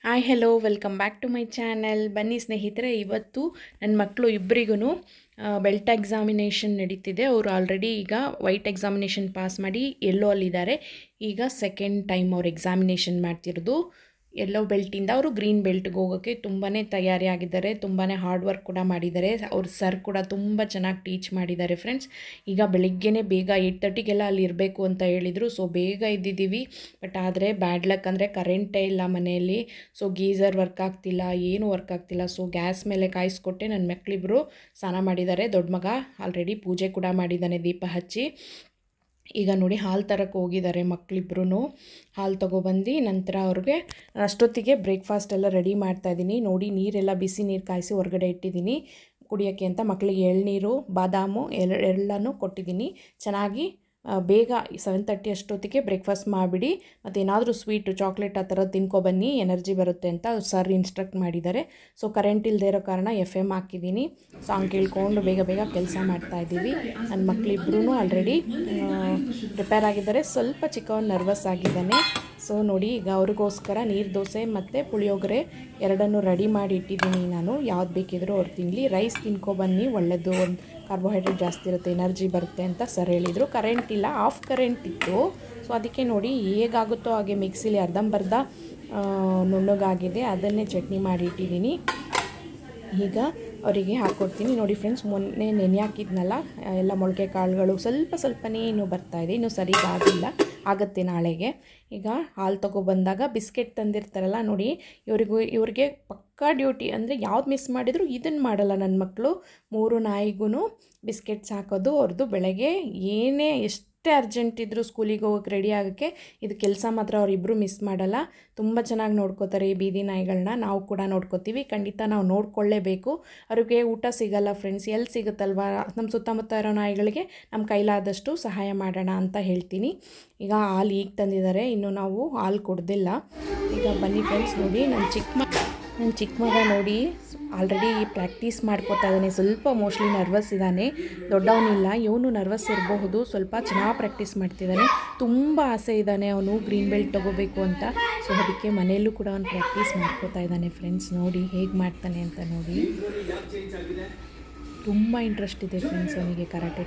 Hi hello welcome back to my channel. ಬನ್ನಿ ಸ್ನೇಹಿತರೆ, ಇವತ್ತು ನನ್ನ ಮಕ್ಕಳು ಇಬ್ಬರಿಗೂ ಬೆಲ್ಟ್ ಎಕ್ಸಾಮಿನೇಷನ್ ನಡೀತಿದೆ. ಅವರು ಆಲ್ರೆಡಿ ಈಗ ವೈಟ್ ಎಕ್ಸಾಮಿನೇಷನ್ ಪಾಸ್ ಮಾಡಿ ಎಲ್ಲೋ ಅಲ್ಲಿದ್ದಾರೆ. ಈಗ ಸೆಕೆಂಡ್ ಟೈಮ್ ಅವ್ರು ಎಕ್ಸಾಮಿನೇಷನ್ ಮಾಡ್ತಿರೋದು. ಎಲ್ಲೋ ಬೆಲ್ಟಿಂದ ಅವರು ಗ್ರೀನ್ ಬೆಲ್ಟ್ಗೆ ಹೋಗೋಕ್ಕೆ ತುಂಬಾ ತಯಾರಿ ಆಗಿದ್ದಾರೆ. ತುಂಬಾ ಹಾರ್ಡ್ ವರ್ಕ್ ಕೂಡ ಮಾಡಿದ್ದಾರೆ. ಅವ್ರ ಸರ್ ಕೂಡ ತುಂಬ ಚೆನ್ನಾಗಿ ಟೀಚ್ ಮಾಡಿದ್ದಾರೆ ಫ್ರೆಂಡ್ಸ್. ಈಗ ಬೆಳಿಗ್ಗೆನೇ ಬೇಗ 8:30ಗೆಲ್ಲ ಅಲ್ಲಿ ಇರಬೇಕು ಅಂತ ಹೇಳಿದರು. ಸೊ ಬೇಗ ಇದ್ದಿದ್ದೀವಿ. ಬಟ್ ಆದರೆ ಬ್ಯಾಡ್ ಲಕ್ ಅಂದರೆ ಕರೆಂಟೇ ಇಲ್ಲ ಮನೆಯಲ್ಲಿ. ಸೊ ಗೀಝರ್ ವರ್ಕ್ ಆಗ್ತಿಲ್ಲ, ಏನೂ ವರ್ಕ್ ಆಗ್ತಿಲ್ಲ. ಸೊ ಗ್ಯಾಸ್ ಮೇಲೆ ಕಾಯಿಸ್ಕೊಟ್ಟೆ ನನ್ನ ಮಕ್ಕಳಿಬ್ಬರು ಸ್ನಾನ ಮಾಡಿದ್ದಾರೆ. ದೊಡ್ಡ ಮಗ ಆಲ್ರೆಡಿ ಪೂಜೆ ಕೂಡ ಮಾಡಿದ್ದಾನೆ ದೀಪ ಹಚ್ಚಿ. ಈಗ ನೋಡಿ ಹಾಲು ತರಕ್ಕೆ ಹೋಗಿದ್ದಾರೆ ಮಕ್ಕಳಿಬ್ರು. ಹಾಲು ತೊಗೊಬಂದು ನಂತರ ಅವ್ರಿಗೆ ಅಷ್ಟೊತ್ತಿಗೆ ಬ್ರೇಕ್ಫಾಸ್ಟ್ ಎಲ್ಲ ರೆಡಿ ಮಾಡ್ತಾಯಿದ್ದೀನಿ. ನೋಡಿ ನೀರೆಲ್ಲ ಬಿಸಿ ನೀರು ಕಾಯಿಸಿ ಹೊರಗಡೆ ಇಟ್ಟಿದ್ದೀನಿ ಕುಡಿಯೋಕ್ಕೆ ಅಂತ. ಮಕ್ಕಳಿಗೆ ಎಳ್ನೀರು, ಬಾದಾಮು ಎಲ್ಲನೂ ಕೊಟ್ಟಿದ್ದೀನಿ. ಚೆನ್ನಾಗಿ ಬೇಗ 7:30 ಅಷ್ಟೊತ್ತಿಗೆ ಬ್ರೇಕ್ಫಾಸ್ಟ್ ಮಾಡಿಬಿಡಿ. ಮತ್ತು ಏನಾದರೂ ಸ್ವೀಟು, ಚಾಕ್ಲೇಟ್ ಆ ಥರ ತಿನ್ಕೊಬನ್ನಿ, ಎನರ್ಜಿ ಬರುತ್ತೆ ಅಂತ ಸರ್ ಇನ್ಸ್ಟ್ರಕ್ಟ್ ಮಾಡಿದ್ದಾರೆ. ಸೊ ಕರೆಂಟ್ ಇಲ್ಲದೆ ಇರೋ ಕಾರಣ FM ಹಾಕಿದ್ದೀನಿ. ಸಾಂಗ್ ಕೇಳ್ಕೊಂಡು ಬೇಗ ಬೇಗ ಕೆಲಸ ಮಾಡ್ತಾಯಿದ್ದೀವಿ. ನನ್ನ ಮಕ್ಕಳಿಬ್ರೂ ಆಲ್ರೆಡಿ ಪ್ರಿಪೇರ್ ಆಗಿದ್ದಾರೆ. ಸ್ವಲ್ಪ ಚಿಕ್ಕವನು ನರ್ವಸ್ ಆಗಿದ್ದಾನೆ. ಸೊ ನೋಡಿ, ಈಗ ಅವ್ರಿಗೋಸ್ಕರ ನೀರು ದೋಸೆ ಮತ್ತು ಪುಳಿಯೋಗರೆ ಎರಡನ್ನೂ ರೆಡಿ ಮಾಡಿ ಇಟ್ಟಿದ್ದೀನಿ ನಾನು. ಯಾವ್ದು ಬೇಕಿದ್ರೂ ಅವ್ರು ತಿನ್ನಲಿ. ರೈಸ್ ತಿನ್ಕೊಬನ್ನಿ, ಒಳ್ಳೆಯದು, ಒಂದು ಕಾರ್ಬೋಹೈಡ್ರೇಟ್ ಜಾಸ್ತಿ ಇರುತ್ತೆ, ಎನರ್ಜಿ ಬರುತ್ತೆ ಅಂತ ಸರ್ ಹೇಳಿದರು. ಕರೆಂಟ್ ಇಲ್ಲ, ಆಫ್ ಕರೆಂಟ್ ಇತ್ತು. ಸೊ ಅದಕ್ಕೆ ನೋಡಿ ಹೇಗಾಗುತ್ತೋ ಹಾಗೆ ಮಿಕ್ಸಿಲಿ ಅರ್ಧಂಬರ್ಧ ನುಣ್ಣಗಾಗಿದೆ, ಅದನ್ನೇ ಚಟ್ನಿ ಮಾಡಿ ಇಟ್ಟಿದ್ದೀನಿ. ಈಗ ಅವರಿಗೆ ಹಾಕ್ಕೊಡ್ತೀನಿ. ನೋಡಿ ಫ್ರೆಂಡ್ಸ್, ಮೊನ್ನೆ ನೆನೆ ಹಾಕಿದ್ನಲ್ಲ ಎಲ್ಲ ಮೊಳಕೆ ಕಾಳುಗಳು ಸ್ವಲ್ಪನೇ ಇನ್ನೂ ಬರ್ತಾಯಿದೆ, ಇನ್ನೂ ಸರಿಗಾಗಿಲ್ಲ, ಆಗುತ್ತೆ ನಾಳೆಗೆ. ಈಗ ಹಾಲು ತೊಗೊಬಂದಾಗ ಬಿಸ್ಕೆಟ್ ತಂದಿರ್ತಾರಲ್ಲ ನೋಡಿ, ಇವ್ರಿಗೆ ಪಕ್ಕಾ ಡ್ಯೂಟಿ ಅಂದರೆ ಯಾವ್ದು ಮಿಸ್ ಮಾಡಿದ್ರು ಇದನ್ನು ಮಾಡಲ್ಲ ನನ್ನ ಮಕ್ಕಳು. 3 ನಾಯಿಗೂ ಬಿಸ್ಕೆಟ್ಸ್ ಹಾಕೋದು ಅವ್ರದ್ದು. ಬೆಳಗ್ಗೆ ಏನೇ ಎಷ್ಟೇ ಅರ್ಜೆಂಟ್ ಇದ್ದರೂ ಸ್ಕೂಲಿಗೆ ಹೋಗೋಕ್ಕೆ ರೆಡಿ ಆಗೋಕ್ಕೆ ಇದು ಕೆಲಸ ಮಾತ್ರ ಅವರಿಬ್ಬರು ಮಿಸ್ ಮಾಡಲ್ಲ. ತುಂಬ ಚೆನ್ನಾಗಿ ನೋಡ್ಕೋತಾರೆ ಈ ಬೀದಿ ನಾಯಿಗಳನ್ನ. ನಾವು ಕೂಡ ನೋಡ್ಕೋತೀವಿ, ಖಂಡಿತ ನಾವು ನೋಡ್ಕೊಳ್ಳೇಬೇಕು. ಅವ್ರಿಗೆ ಊಟ ಸಿಗಲ್ಲ ಫ್ರೆಂಡ್ಸ್, ಎಲ್ಲಿ ಸಿಗುತ್ತಲ್ವ. ನಮ್ಮ ಸುತ್ತಮುತ್ತ ಇರೋ ನಾಯಿಗಳಿಗೆ ನಮ್ಮ ಕೈಲಾದಷ್ಟು ಸಹಾಯ ಮಾಡೋಣ ಅಂತ ಹೇಳ್ತೀನಿ. ಈಗ ಹಾಲು ಈಗ ತಂದಿದ್ದಾರೆ, ಇನ್ನು ನಾವು ಹಾಲು ಕೊಡ್ದಿಲ್ಲ. ಈಗ ಬನ್ನಿ ಫ್ರೆಂಡ್ಸ್, ನೋಡಿ ನನ್ನ ಚಿಕ್ಕ ಮಗ ನೋಡಿ ಆಲ್ರೆಡಿ ಪ್ರಾಕ್ಟೀಸ್ ಮಾಡ್ಕೋತಾ ಇದ್ದಾನೆ. ಸ್ವಲ್ಪ ಮೋಸ್ಟ್ಲಿ ನರ್ವಸ್ ಇದ್ದಾನೆ, ದೊಡ್ಡವನಿಲ್ಲ. ಇವನು ನರ್ವಸ್ ಇರಬಹುದು, ಸ್ವಲ್ಪ ಚೆನ್ನಾಗಿ ಪ್ರಾಕ್ಟೀಸ್ ಮಾಡ್ತಿದ್ದಾನೆ. ತುಂಬ ಆಸೆ ಇದ್ದಾನೆ ಅವನು ಗ್ರೀನ್ ಬೆಲ್ಟ್ ತೊಗೋಬೇಕು ಅಂತ. ಸೊ ಅದಕ್ಕೆ ಮನೆಯಲ್ಲೂ ಕೂಡ ಅವನು ಪ್ರಾಕ್ಟೀಸ್ ಮಾಡ್ಕೋತಾ ಇದ್ದಾನೆ ಫ್ರೆಂಡ್ಸ್. ನೋಡಿ ಹೇಗೆ ಮಾಡ್ತಾನೆ ಅಂತ ನೋಡಿ. ತುಂಬ ಇಂಟ್ರೆಸ್ಟ್ ಇದೆ ಫ್ರೆಂಡ್ಸ್ ಅವನಿಗೆ ಕರಾಟೆ.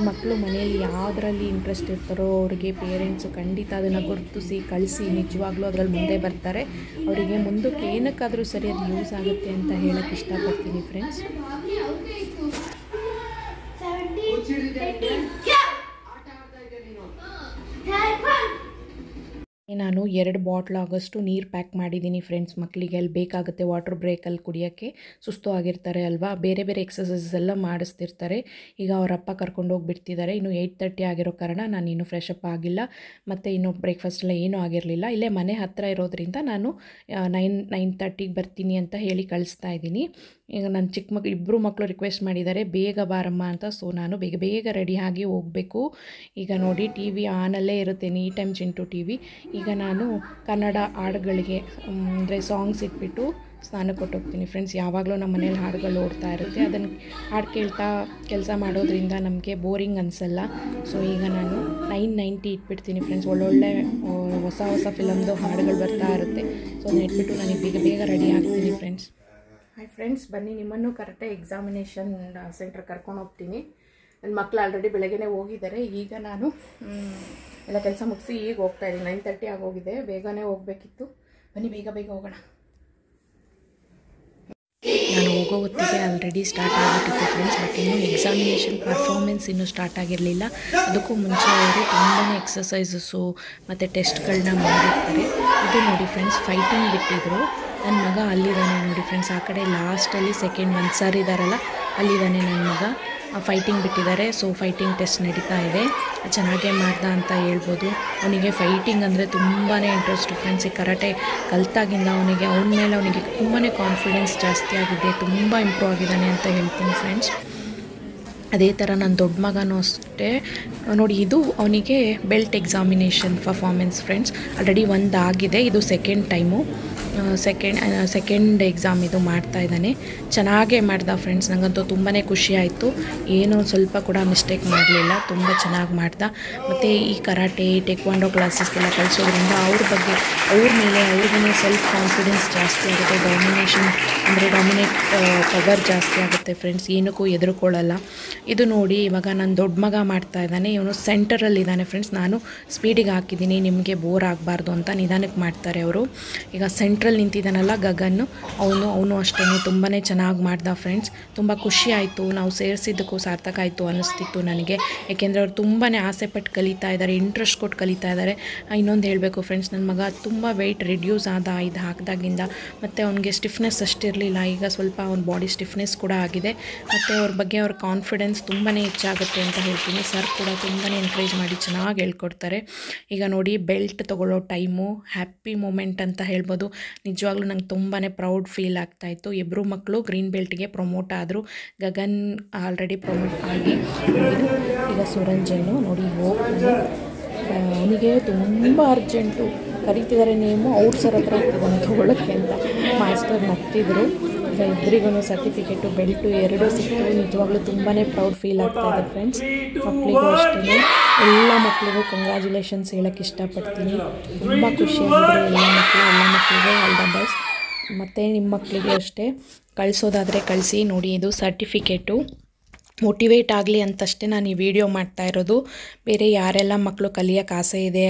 ಮಕ್ಕಳು ಮನೆಯಲ್ಲಿ ಯಾವುದರಲ್ಲಿ ಇಂಟ್ರೆಸ್ಟ್ ಇರ್ತಾರೋ ಅವ್ರಿಗೆ ಪೇರೆಂಟ್ಸು ಖಂಡಿತ ಅದನ್ನು ಗುರುತಿಸಿ ಕಳಿಸಿ, ನಿಜವಾಗ್ಲೂ ಅದರಲ್ಲಿ ಮುಂದೆ ಬರ್ತಾರೆ. ಅವರಿಗೆ ಮುಂದಕ್ಕೆ ಏನಕ್ಕಾದರೂ ಸರಿ ಅದು ಯೂಸ್ ಆಗುತ್ತೆ ಅಂತ ಹೇಳೋಕ್ಕೆ ಇಷ್ಟಪಡ್ತೀನಿ ಫ್ರೆಂಡ್ಸ್. ನಾನು 2 ಬಾಟ್ಲ್ ಆಗೋಷ್ಟು ನೀರು ಪ್ಯಾಕ್ ಮಾಡಿದ್ದೀನಿ ಫ್ರೆಂಡ್ಸ್. ಮಕ್ಕಳಿಗೆ ಅಲ್ಲಿ ಬೇಕಾಗುತ್ತೆ ವಾಟರ್ ಬ್ರೇಕಲ್ಲಿ ಕುಡಿಯೋಕ್ಕೆ. ಸುಸ್ತು ಆಗಿರ್ತಾರೆ ಅಲ್ವಾ, ಬೇರೆ ಬೇರೆ ಎಕ್ಸಸೈಸಸ್ ಎಲ್ಲ ಮಾಡಿಸ್ತಿರ್ತಾರೆ. ಈಗ ಅವರಪ್ಪ ಕರ್ಕೊಂಡು ಹೋಗಿಬಿಡ್ತಿದ್ದಾರೆ. ಇನ್ನು 8:30 ಆಗಿರೋ ಕಾರಣ ನಾನು ಇನ್ನೂ ಫ್ರೆಶ್ ಅಪ್ ಆಗಿಲ್ಲ, ಮತ್ತು ಇನ್ನೂ ಬ್ರೇಕ್ಫಾಸ್ಟ್ ಎಲ್ಲ ಏನೂ ಆಗಿರಲಿಲ್ಲ. ಇಲ್ಲೇ ಮನೆ ಹತ್ತಿರ ಇರೋದ್ರಿಂದ ನಾನು 9:30ಗೆ ಬರ್ತೀನಿ ಅಂತ ಹೇಳಿ ಕಳಿಸ್ತಾ ಇದ್ದೀನಿ. ಈಗ ನನ್ನ ಇಬ್ಬರು ಮಕ್ಕಳು ರಿಕ್ವೆಸ್ಟ್ ಮಾಡಿದ್ದಾರೆ ಬೇಗ ಬಾರಮ್ಮ ಅಂತ. ಸೊ ನಾನು ಬೇಗ ರೆಡಿ ಆಗಿ ಹೋಗಬೇಕು. ಈಗ ನೋಡಿ TV ಆನಲ್ಲೇ ಇರುತ್ತೆ, ಎನಿ ಟೈಮ್ ಚಿಂಟು TV. ಈಗ ನಾನು ಕನ್ನಡ ಹಾಡುಗಳಿಗೆ ಅಂದರೆ ಸಾಂಗ್ಸ್ ಇಟ್ಬಿಟ್ಟು ಸ್ನಾನ ಕೊಟ್ಟೋಗ್ತೀನಿ ಫ್ರೆಂಡ್ಸ್. ಯಾವಾಗಲೂ ನಮ್ಮ ಮನೇಲಿ ಹಾಡುಗಳು ಓಡ್ತಾ ಇರುತ್ತೆ, ಅದನ್ನು ಹಾಡು ಕೇಳ್ತಾ ಕೆಲಸ ಮಾಡೋದ್ರಿಂದ ನಮಗೆ ಬೋರಿಂಗ್ ಅನಿಸಲ್ಲ. ಸೊ ಈಗ ನಾನು 9:90 ಇಟ್ಬಿಡ್ತೀನಿ ಫ್ರೆಂಡ್ಸ್. ಒಳ್ಳೊಳ್ಳೆ ಹೊಸ ಫಿಲಮ್ದು ಹಾಡುಗಳು ಬರ್ತಾ ಇರುತ್ತೆ. ಸೊ ಅದನ್ನ ಇಟ್ಬಿಟ್ಟು ನನಗೆ ಬೇಗ ರೆಡಿ ಆಗ್ತೀನಿ ಫ್ರೆಂಡ್ಸ್. ಹಾಯ್ ಫ್ರೆಂಡ್ಸ್, ಬನ್ನಿ ನಿಮ್ಮನ್ನು ಕರೆಕ್ಟಾಗಿ ಎಕ್ಸಾಮಿನೇಷನ್ ಸೆಂಟ್ರ್ ಕರ್ಕೊಂಡು ಹೋಗ್ತೀನಿ. ನನ್ನ ಮಕ್ಕಳು ಆಲ್ರೆಡಿ ಬೆಳಗ್ಗೆನೇ ಹೋಗಿದ್ದಾರೆ. ಈಗ ನಾನು ಎಲ್ಲ ಕೆಲಸ ಮುಗಿಸಿ ಈಗ ಹೋಗ್ತಾಯಿದ್ದೀನಿ. 9:30 ಆಗೋಗಿದೆ, ಬೇಗನೆ ಹೋಗಬೇಕಿತ್ತು. ಬನ್ನಿ ಬೇಗ ಹೋಗೋಣ. ನಾನು ಹೋಗೋ ಹೊತ್ತಿಗೆ ಆಲ್ರೆಡಿ ಸ್ಟಾರ್ಟ್ ಆಗಿಬಿಟ್ಟಿತ್ತು ಫ್ರೆಂಡ್ಸ್. ಬಟ್ ಇನ್ನೂ ಎಕ್ಸಾಮಿನೇಷನ್ ಪರ್ಫಾರ್ಮೆನ್ಸ್ ಇನ್ನೂ ಸ್ಟಾರ್ಟ್ ಆಗಿರಲಿಲ್ಲ. ಅದಕ್ಕೂ ಮುಂಚೆ ಅವರು ತುಂಬಾ ಎಕ್ಸಸೈಸಸ್ಸು ಮತ್ತು ಟೆಸ್ಟ್ಗಳನ್ನ ಮಾಡಿರ್ತಾರೆ. ಇದು ನೋಡಿ ಫ್ರೆಂಡ್ಸ್, ಫೈಟಿಂಗ್ ಬಿಟ್ಟಿದ್ರು. ನನ್ನ ಮಗ ಅಲ್ಲಿದ್ದಾನೆ ನೋಡಿ ಫ್ರೆಂಡ್ಸ್, ಆ ಕಡೆ ಲಾಸ್ಟಲ್ಲಿ ಸೆಕೆಂಡ್ 1 ಸರ್ ಇದ್ದಾರಲ್ಲ ಅಲ್ಲಿದ್ದಾನೆ ನನ್ನ ಮಗ. ಫೈಟಿಂಗ್ ಬಿಟ್ಟಿದ್ದಾರೆ. ಸೊ ಫೈಟಿಂಗ್ ಟೆಸ್ಟ್ ನಡೀತಾ ಇದೆ. ಚೆನ್ನಾಗೇ ಮಾಡ್ದ ಅಂತ ಹೇಳ್ಬೋದು. ಅವನಿಗೆ ಫೈಟಿಂಗ್ ಅಂದರೆ ತುಂಬಾ ಇಂಟ್ರೆಸ್ಟ್ ಫ್ರೆಂಡ್ಸ್. ಈ ಕರಾಟೆ ಕಲ್ತಾಗಿಂದ ಅವನ ಮೇಲೆ ಅವನಿಗೆ ತುಂಬಾ ಕಾನ್ಫಿಡೆನ್ಸ್ ಜಾಸ್ತಿ ಆಗಿದೆ, ತುಂಬ ಇಂಪ್ರೂವ್ ಆಗಿದ್ದಾನೆ ಅಂತ ಹೇಳ್ತೀನಿ ಫ್ರೆಂಡ್ಸ್. ಅದೇ ಥರ ನನ್ನ ದೊಡ್ಡ ಮಗನೂ ಅಷ್ಟೇ ನೋಡಿ. ಇದು ಅವನಿಗೆ belt examination performance friends. Already 1 ಆಗಿದೆ, ಇದು ಸೆಕೆಂಡ್ ಟೈಮು. ಸೆಕೆಂಡ್ ಎಕ್ಸಾಮ್ ಇದು ಮಾಡ್ತಾ ಇದ್ದಾನೆ. ಚೆನ್ನಾಗೇ ಮಾಡ್ದ ಫ್ರೆಂಡ್ಸ್. ನನಗಂತೂ ತುಂಬಾ ಖುಷಿ ಆಯಿತು. ಏನೂ ಸ್ವಲ್ಪ ಕೂಡ ಮಿಸ್ಟೇಕ್ ಮಾಡಲಿಲ್ಲ, ತುಂಬ ಚೆನ್ನಾಗಿ ಮಾಡ್ದ. ಮತ್ತು ಈ ಕರಾಟೆ ಟೆಕ್ವಾಂಡೋ ಕ್ಲಾಸಸ್ಗೆಲ್ಲ ಕಲಿಸೋದ್ರಿಂದ ಅವ್ರ ಮೇಲೆ ಅವ್ರಿಗೂ ಸೆಲ್ಫ್ ಕಾನ್ಫಿಡೆನ್ಸ್ ಜಾಸ್ತಿ ಆಗುತ್ತೆ. ಡಾಮಿನೇಟ್ ಪವರ್ ಜಾಸ್ತಿ ಆಗುತ್ತೆ ಫ್ರೆಂಡ್ಸ್. ಏನಕ್ಕೂ ಹೆದರ್ಕೊಳ್ಳಲ್ಲ. ಇದು ನೋಡಿ ಇವಾಗ ನನ್ನ ದೊಡ್ಡ ಮಗ ಮಾಡ್ತಾ ಇದ್ದಾನೆ. ಇವನು ಸೆಂಟರಲ್ಲಿದ್ದಾನೆ ಫ್ರೆಂಡ್ಸ್. ನಾನು ಸ್ಪೀಡಿಗೆ ಹಾಕಿದ್ದೀನಿ, ನಿಮಗೆ ಬೋರ್ ಆಗಬಾರ್ದು ಅಂತ ನಿಧಾನಕ್ಕೆ ಮಾಡ್ತಾರೆ ಅವರು. ಈಗ ಸೆಂಟ್ರಲ್ಲಿ ನಿಂತಿದ್ದಾನಲ್ಲ ಗಗನ್, ಅವನು ಅಷ್ಟೇ ತುಂಬಾ ಚೆನ್ನಾಗಿ ಮಾಡ್ದ ಫ್ರೆಂಡ್ಸ್. ತುಂಬ ಖುಷಿ ಆಯಿತು. ನಾವು ಸೇರಿಸಿದ್ದಕ್ಕೂ ಸಾರ್ಥಕ ಆಯಿತು ಅನ್ನಿಸ್ತಿತ್ತು ನನಗೆ. ಏಕೆಂದರೆ ಅವ್ರು ತುಂಬಾ ಆಸೆಪಟ್ಟು ಕಲಿತಾ ಇದ್ದಾರೆ, ಇಂಟ್ರೆಸ್ಟ್ ಕೊಟ್ಟು ಕಲಿತಾ ಇದ್ದಾರೆ. ಇನ್ನೊಂದು ಹೇಳಬೇಕು ಫ್ರೆಂಡ್ಸ್, ನನ್ನ ಮಗ ತುಂಬ ವೆಯ್ಟ್ ರಿಡ್ಯೂಸ್ ಆದ ಇದು ಹಾಕಿದಾಗಿಂದ. ಮತ್ತು ಅವನಿಗೆ ಸ್ಟಿಫ್ನೆಸ್ ಅಷ್ಟಿರಲಿಲ್ಲ, ಈಗ ಸ್ವಲ್ಪ ಅವ್ನ ಬಾಡಿ ಸ್ಟಿಫ್ನೆಸ್ ಕೂಡ ಆಗಿದೆ. ಮತ್ತು ಅವ್ರ ಬಗ್ಗೆ ಅವ್ರ ಕಾನ್ಫಿಡೆನ್ಸ್ ತುಂಬಾ ಹೆಚ್ಚಾಗುತ್ತೆ ಅಂತ ಹೇಳ್ತೀನಿ. ಸರ್ ಕೂಡ ತುಂಬಾ ಎನ್ಕರೇಜ್ ಮಾಡಿ ಚೆನ್ನಾಗಿ ಹೇಳ್ಕೊಡ್ತಾರೆ. ಈಗ ನೋಡಿ ಬೆಲ್ಟ್ ತೊಗೊಳ್ಳೋ ಟೈಮು, ಹ್ಯಾಪಿ ಮೂಮೆಂಟ್ ಅಂತ ಹೇಳ್ಬೋದು. ನಿಜವಾಗ್ಲೂ ನಂಗೆ ತುಂಬಾ ಪ್ರೌಡ್ ಫೀಲ್ ಆಗ್ತಾಯಿತ್ತು. ಇಬ್ಬರು ಮಕ್ಕಳು ಗ್ರೀನ್ ಬೆಲ್ಟ್ಗೆ ಪ್ರಮೋಟ್ ಆದರು. ಗಗನ್ ಆಲ್ರೆಡಿ ಪ್ರಮೋಟ್ ಆಗಿ ಈಗ ಸುರಂಜನ್ನು ನೋಡಿ ಹೋಗ್ತಾನೆ. ಅವನಿಗೆ ತುಂಬ ಅರ್ಜೆಂಟು, ಕರೀತಿದ್ದಾರೆ ನೇಮು, ಅವ್ರ ಸರ್ ಹತ್ರ ಇರ್ತಿದ್ದಾನೆ ತೊಗೊಳಕ್ಕೆ ಅಂತ. ಮಾಸ್ಟರ್ ನಗ್ತಿದ್ರು. ಈಗ ಇಬ್ಬರಿಗೂ ಸರ್ಟಿಫಿಕೇಟು ಬೆಲ್ಟು ಎರಡೂ ಸಿಕ್ತು. ನಿಜವಾಗ್ಲೂ ತುಂಬಾ ಪ್ರೌಡ್ ಫೀಲ್ ಆಗ್ತಾಯಿದೆ ಫ್ರೆಂಡ್ಸ್. ಮಕ್ಕಳಿಗೂ ಅಷ್ಟೇ, ಎಲ್ಲ ಮಕ್ಕಳಿಗೂ ಕಂಗ್ರ್ಯಾಚುಲೇಷನ್ಸ್ ಹೇಳೋಕ್ಕೆ ಇಷ್ಟಪಡ್ತೀನಿ. ತುಂಬ ಖುಷಿಯಾಗಿದ್ದರು ಎಲ್ಲ ಮಕ್ಕಳಿಗೂ ಆಲ್ ದ ಬೆಸ್ಟ್. ಮತ್ತು ನಿಮ್ಮ ಮಕ್ಕಳಿಗೆ ಅಷ್ಟೇ ಕಳಿಸೋದಾದರೆ ಕಳಿಸಿ. ನೋಡಿ ಇದು ಸರ್ಟಿಫಿಕೇಟು. ಮೋಟಿವೇಟ್ ಆಗಲಿ ಅಂತಷ್ಟೇ ನಾನು ಈ ವಿಡಿಯೋ ಮಾಡ್ತಾ ಇರೋದು. ಬೇರೆ ಯಾರೆಲ್ಲ ಮಕ್ಕಳು ಕಲಿಯೋಕ್ಕೆ ಆಸೆ ಇದೆ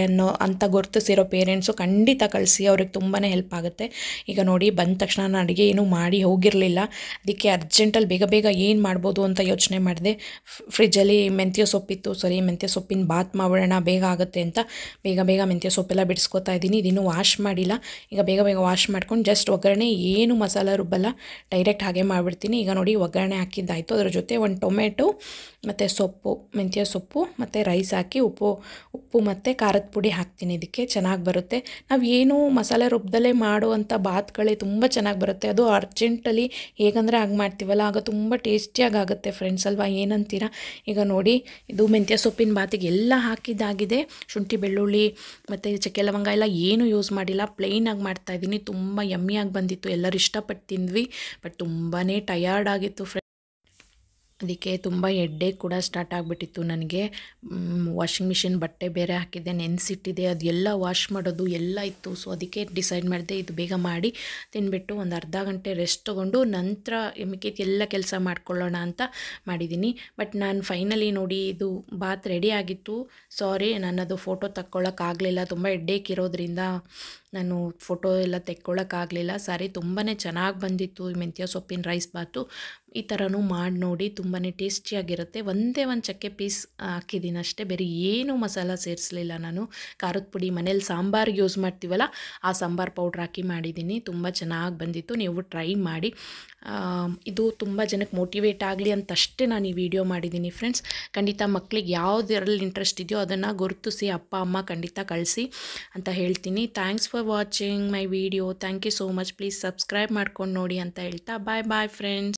ಅಂತ ಗುರುತಿಸಿರೋ ಪೇರೆಂಟ್ಸು ಖಂಡಿತ ಕಳಿಸಿ, ಅವ್ರಿಗೆ ತುಂಬಾ ಹೆಲ್ಪ್ ಆಗುತ್ತೆ. ಈಗ ನೋಡಿ ಬಂದ ತಕ್ಷಣ ನಾನು ಅಡುಗೆ ಏನೂ ಮಾಡಿ ಹೋಗಿರಲಿಲ್ಲ. ಅದಕ್ಕೆ ಅರ್ಜೆಂಟಲ್ಲಿ ಬೇಗ ಏನು ಮಾಡ್ಬೋದು ಅಂತ ಯೋಚನೆ ಮಾಡಿದೆ. ಫ್ರಿಜ್ಜಲ್ಲಿ ಮೆಂತ್ಯ ಸೊಪ್ಪಿತ್ತು, ಮೆಂತ್ಯ ಸೊಪ್ಪಿನ ಬಾತ್ ಮಾಡೋಣ ಬೇಗ ಆಗುತ್ತೆ ಅಂತ ಬೇಗ ಮೆಂತ್ಯ ಸೊಪ್ಪೆಲ್ಲ ಬಿಡಿಸ್ಕೊತಾ ಇದ್ದೀನಿ. ಇದಿನ್ನೂ ವಾಶ್ ಮಾಡಿಲ್ಲ. ಈಗ ಬೇಗ ವಾಶ್ ಮಾಡ್ಕೊಂಡು ಜಸ್ಟ್ ಒಗ್ಗರಣೆ, ಏನು ಮಸಾಲ ರುಬ್ಬಲ್ಲ, ಡೈರೆಕ್ಟ್ ಹಾಗೆ ಮಾಡಿಬಿಡ್ತೀನಿ. ಈಗ ನೋಡಿ ಒಗ್ಗರಣೆ ಹಾಕಿದ್ದಾಯಿತು. ಅದ್ರ ಜೊತೆ ಒಂದು ಟೊಮೆಟೊ ಮತ್ತು ಸೊಪ್ಪು, ಮೆಂತ್ಯ ಸೊಪ್ಪು ಮತ್ತು ರೈಸ್ ಹಾಕಿ ಉಪ್ಪು ಮತ್ತು ಖಾರದ ಪುಡಿ ಹಾಕ್ತೀನಿ. ಇದಕ್ಕೆ ಚೆನ್ನಾಗಿ ಬರುತ್ತೆ. ನಾವು ಏನು ಮಸಾಲೆ ರುಬ್ಬದಲ್ಲೇ ಮಾಡುವಂಥ ಬಾತ್ಗಳೇ ತುಂಬ ಚೆನ್ನಾಗಿ ಬರುತ್ತೆ. ಅದು ಅರ್ಜೆಂಟಲ್ಲಿ ಹೇಗಂದರೆ ಆಗ ಮಾಡ್ತೀವಲ್ಲ, ಆಗ ತುಂಬ ಟೇಸ್ಟಿಯಾಗಿ ಆಗುತ್ತೆ ಫ್ರೆಂಡ್ಸ್ ಅಲ್ವಾ, ಏನಂತೀರಾ? ಈಗ ನೋಡಿ ಇದು ಮೆಂತ್ಯ ಸೊಪ್ಪಿನ ಬಾತಿಗೆ ಎಲ್ಲ ಹಾಕಿದ್ದಾಗಿದೆ. ಶುಂಠಿ ಬೆಳ್ಳುಳ್ಳಿ ಮತ್ತು ಚಕ್ಕೆ ಲವಂಗ ಎಲ್ಲ ಏನೂ ಯೂಸ್ ಮಾಡಿಲ್ಲ, ಪ್ಲೇನಾಗಿ ಮಾಡ್ತಾಯಿದ್ದೀನಿ. ತುಂಬ ಯಮ್ಮಿಯಾಗಿ ಬಂದಿತ್ತು, ಎಲ್ಲರೂ ಇಷ್ಟಪಟ್ಟು ತಿಂದ್ವಿ. ಬಟ್ ತುಂಬಾ ಟಯರ್ಡ್ ಆಗಿತ್ತು ಫ್ರೆಂಡ್ಸ್. ಅದಕ್ಕೆ ತುಂಬ ಹೆಡ್ಡೇಕ್ ಕೂಡ ಸ್ಟಾರ್ಟ್ ಆಗಿಬಿಟ್ಟಿತ್ತು ನನಗೆ. ವಾಷಿಂಗ್ ಮಿಷಿನ್ ಬಟ್ಟೆ ಬೇರೆ ಹಾಕಿದ್ದೆ, ನೆನೆಸಿಟ್ಟಿದೆ, ಅದೆಲ್ಲ ವಾಶ್ ಮಾಡೋದು ಎಲ್ಲ ಇತ್ತು. ಸೊ ಅದಕ್ಕೆ ಡಿಸೈಡ್ ಮಾಡಿದೆ ಇದು ಬೇಗ ಮಾಡಿ ತಿನ್ಬಿಟ್ಟು ಒಂದು ಅರ್ಧ ಗಂಟೆ ರೆಸ್ಟ್ ತೊಗೊಂಡು ನಂತರ ಮಿಕ್ಕಿದ ಎಲ್ಲ ಕೆಲಸ ಮಾಡ್ಕೊಳ್ಳೋಣ ಅಂತ ಮಾಡಿದ್ದೀನಿ. ಬಟ್ ನಾನು ಫೈನಲಿ ನೋಡಿ ಇದು ಬಾತ್ ರೆಡಿ ಆಗಿತ್ತು. ಸಾರಿ, ನನ್ನದು ಫೋಟೋ ತಕ್ಕೊಳ್ಳೋಕ್ಕಾಗಲಿಲ್ಲ. ತುಂಬ ಹೆಡ್ಡೇಕ್ ಇರೋದ್ರಿಂದ ನಾನು ಫೋಟೋ ಎಲ್ಲ ತೆಕ್ಕೊಳ್ಳೋಕ್ಕಾಗಲಿಲ್ಲ. ಸಾರಿ, ತುಂಬಾ ಚೆನ್ನಾಗಿ ಬಂದಿತ್ತು ಈ ಮೆಂತ್ಯ ಸೊಪ್ಪಿನ ರೈಸ್ ಬಾತು. ಈ ಥರನೂ ಮಾಡಿ ನೋಡಿ, ತುಂಬಾ ಟೇಸ್ಟಿಯಾಗಿರುತ್ತೆ. ಒಂದೇ ಒಂದು ಚಕ್ಕೆ ಪೀಸ್ ಹಾಕಿದ್ದೀನಿ ಅಷ್ಟೇ, ಬೇರೆ ಏನೂ ಮಸಾಲ ಸೇರಿಸಲಿಲ್ಲ ನಾನು. ಖಾರದ ಪುಡಿ ಮನೇಲಿ ಸಾಂಬಾರಿಗೆ ಯೂಸ್ ಮಾಡ್ತೀವಲ್ಲ, ಆ ಸಾಂಬಾರು ಪೌಡ್ರ್ ಹಾಕಿ ಮಾಡಿದ್ದೀನಿ. ತುಂಬ ಚೆನ್ನಾಗಿ ಬಂದಿತ್ತು, ನೀವು ಟ್ರೈ ಮಾಡಿ. ಇದು ತುಂಬ ಜನಕ್ಕೆ ಮೋಟಿವೇಟ್ ಆಗಲಿ ಅಂತಷ್ಟೇ ನಾನು ಈ ವಿಡಿಯೋ ಮಾಡಿದ್ದೀನಿ ಫ್ರೆಂಡ್ಸ್. ಖಂಡಿತ ಮಕ್ಕಳಿಗೆ ಯಾವುದರಲ್ಲಿ ಇಂಟ್ರೆಸ್ಟ್ ಇದೆಯೋ ಅದನ್ನು ಗುರುತಿಸಿ ಅಪ್ಪ ಅಮ್ಮ ಖಂಡಿತ ಕಳಿಸಿ ಅಂತ ಹೇಳ್ತೀನಿ. Thanks for watching my video. Thank you so much. Please subscribe ಮಾಡ್ಕೊಂಡು ನೋಡಿ ಅಂತ ಹೇಳ್ತಾ ಬಾಯ್ ಫ್ರೆಂಡ್ಸ್.